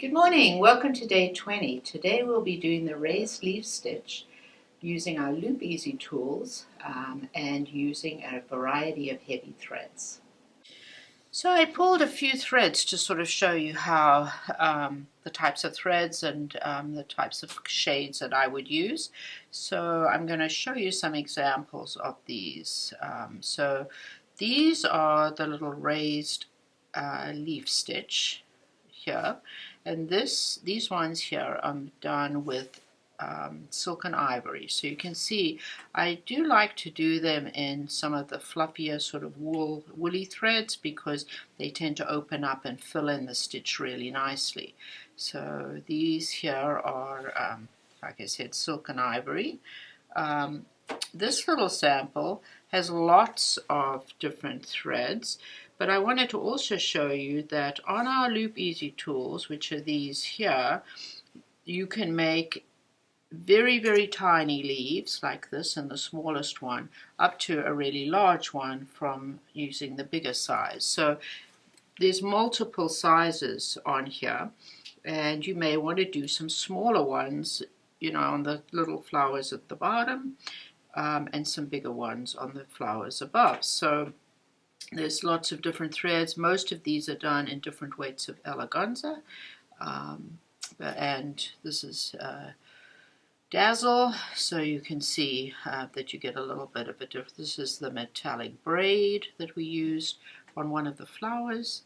Good morning, welcome to day 20. Today we'll be doing the raised leaf stitch using our Loop Easy tools and using a variety of heavy threads. So I pulled a few threads to sort of show you how the types of threads and the types of shades that I would use. So I'm going to show you some examples of these. So these are the little raised leaf stitch here, and these ones here are done with silk and ivory. So you can see I do like to do them in some of the fluffier sort of woolly threads because they tend to open up and fill in the stitch really nicely. So these here are like I said, silk and ivory. This little sample has lots of different threads, but I wanted to also show you that on our Loop Easy tools, which are these here, you can make very, very tiny leaves like this, and the smallest one, up to a really large one from using the bigger size. So there's multiple sizes on here, and you may want to do some smaller ones, you know, on the little flowers at the bottom, and some bigger ones on the flowers above. So there's lots of different threads. Most of these are done in different weights of eleganza, and this is dazzle, so you can see that you get a little bit of a difference. This is the metallic braid that we used on one of the flowers,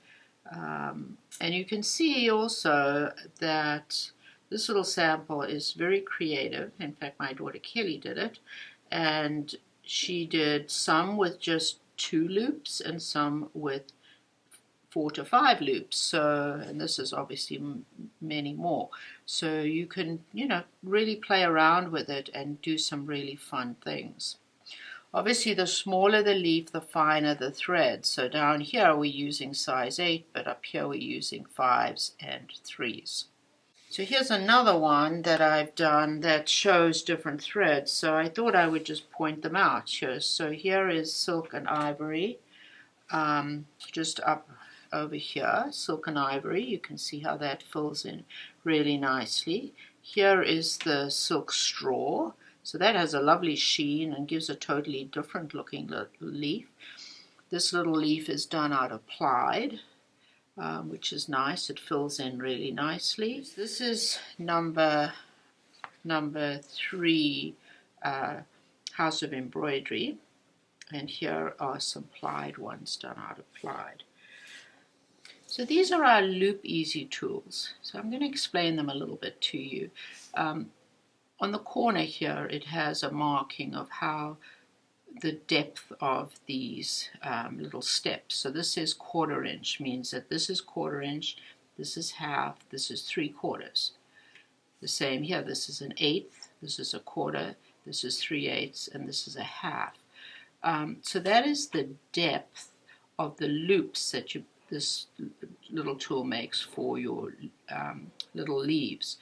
and you can see also that this little sample is very creative. In fact, my daughter Kelly did it, and she did some with just 2 loops and some with 4 to 5 loops. So, and this is obviously many more. So you can, you know, really play around with it and do some really fun things. Obviously, the smaller the leaf, the finer the thread. So down here we're using size 8, but up here we're using 5s and 3s. So here's another one that I've done that shows different threads. So I thought I would just point them out here. So here is silk and ivory, just up over here, silk and ivory. You can see how that fills in really nicely. Here is the silk straw. So that has a lovely sheen and gives a totally different looking leaf. This little leaf is done out of plaid, which is nice. It fills in really nicely. This is number 3 House of Embroidery, and here are some plaid ones done out of plaid. So these are our Loop Easy tools. So I'm going to explain them a little bit to you. On the corner here it has a marking of how the depth of these little steps. So this is 1/4 inch, means that this is 1/4 inch, this is half, this is 3/4. The same here, this is an 1/8, this is a 1/4, this is 3/8, and this is a half. So that is the depth of the loops that this little tool makes for your little leaves.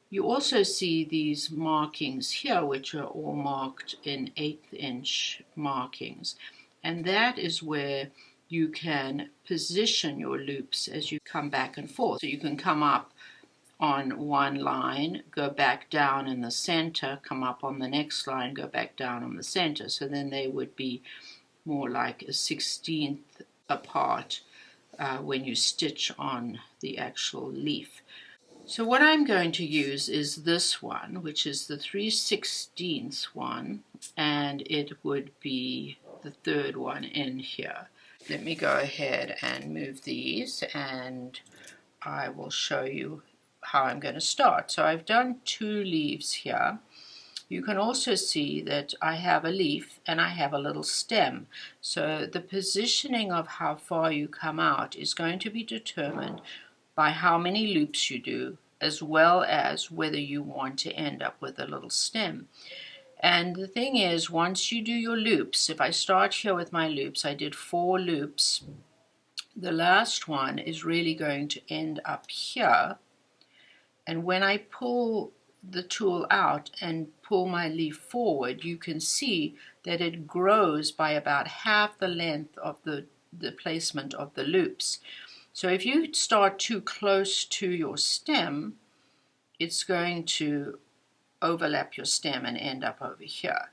You also see these markings here, which are all marked in 1/8 inch markings, and that is where you can position your loops as you come back and forth. So you can come up on one line, go back down in the center, come up on the next line, go back down on the center. So then they would be more like a 1/16 apart when you stitch on the actual leaf. So what I'm going to use is this one, which is the 3/16 one, and it would be the 3rd one in here. Let me go ahead and move these, and I will show you how I'm going to start. So I've done 2 leaves here. You can also see that I have a leaf and I have a little stem. So the positioning of how far you come out is going to be determined by how many loops you do, as well as whether you want to end up with a little stem. And the thing is, once you do your loops, if I start here with my loops, I did 4 loops. The last one is really going to end up here. And when I pull the tool out and pull my leaf forward, you can see that it grows by about half the length of the placement of the loops. So if you start too close to your stem, it's going to overlap your stem and end up over here.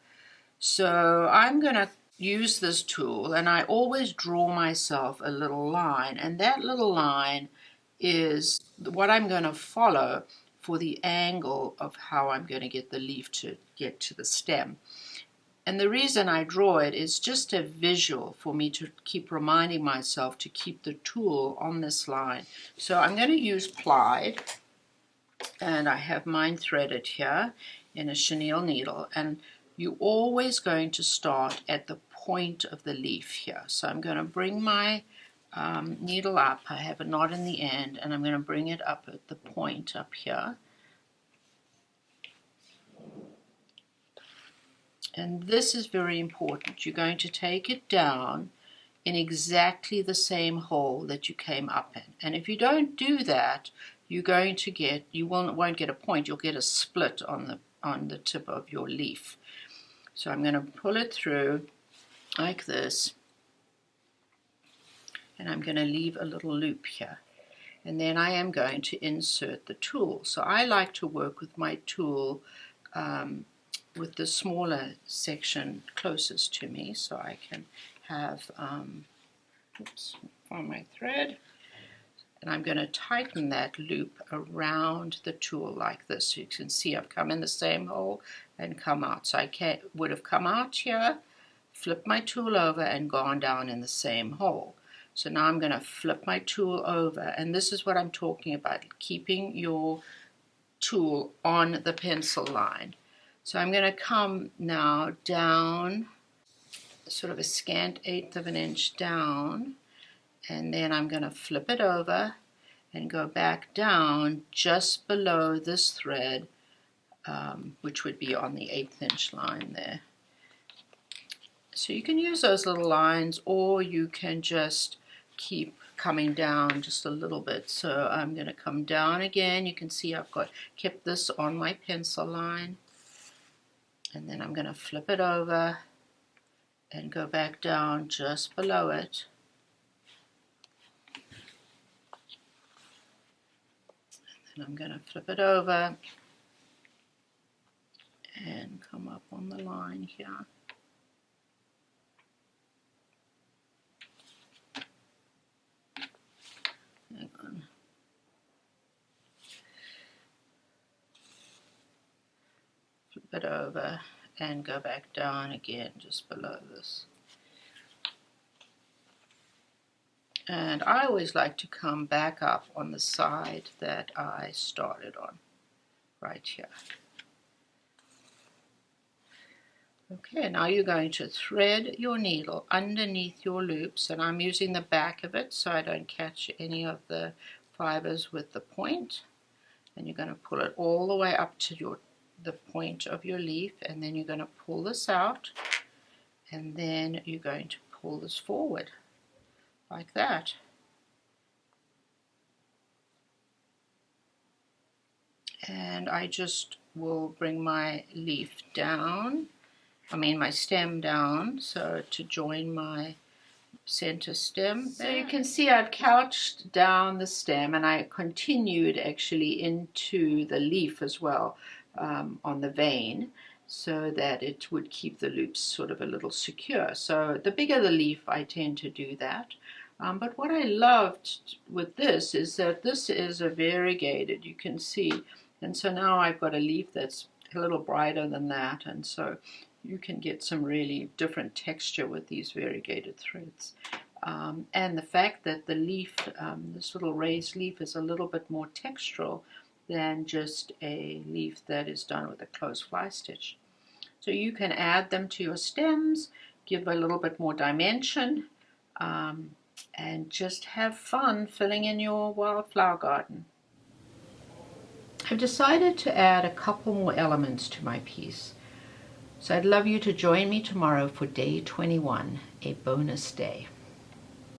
So I'm going to use this tool, and I always draw myself a little line, and that little line is what I'm going to follow for the angle of how I'm going to get the leaf to get to the stem. And the reason I draw it is just a visual for me to keep reminding myself to keep the tool on this line. So I'm going to use plied, and I have mine threaded here in a chenille needle, and you're always going to start at the point of the leaf here. So I'm going to bring my needle up. I have a knot in the end, and I'm going to bring it up at the point up here. And this is very important. You're going to take it down in exactly the same hole that you came up in. And if you don't do that, you're going to get, you won't get a point, you'll get a split on the tip of your leaf. So I'm going to pull it through like this, and I'm going to leave a little loop here. And then I am going to insert the tool. So I like to work with my tool with the smaller section closest to me, so I can have, find my thread, and I'm going to tighten that loop around the tool like this. So you can see I've come in the same hole and come out. So I would have come out here, flip my tool over, and gone down in the same hole. So now I'm going to flip my tool over, and this is what I'm talking about, keeping your tool on the pencil line. So I'm going to come now down, sort of a scant 1/8 of an inch down, and then I'm going to flip it over and go back down just below this thread, which would be on the 1/8 inch line there. So you can use those little lines, or you can just keep coming down just a little bit. So I'm going to come down again. You can see I've kept this on my pencil line, and then I'm going to flip it over and go back down just below it. And then I'm going to flip it over and come up on the line here. Hang on. Flip it over and go back down again just below this. And I always like to come back up on the side that I started on, right here. Okay, now you're going to thread your needle underneath your loops, and I'm using the back of it so I don't catch any of the fibers with the point. And you're going to pull it all the way up to the point of your leaf, and then you're going to pull this out, and then you're going to pull this forward like that. And I just will bring my leaf down, my stem down, so to join my center stem. So you can see I've couched down the stem, and I continued actually into the leaf as well, on the vein, so that it would keep the loops sort of a little secure. So the bigger the leaf, I tend to do that. But what I loved with this is that this is a variegated, you can see, and so now I've got a leaf that's a little brighter than that, and so you can get some really different texture with these variegated threads. And the fact that the leaf, this little raised leaf, is a little bit more textural than just a leaf that is done with a closed fly stitch. So you can add them to your stems, give a little bit more dimension, and just have fun filling in your wildflower garden. I've decided to add a couple more elements to my piece. So I'd love you to join me tomorrow for day 21, a bonus day.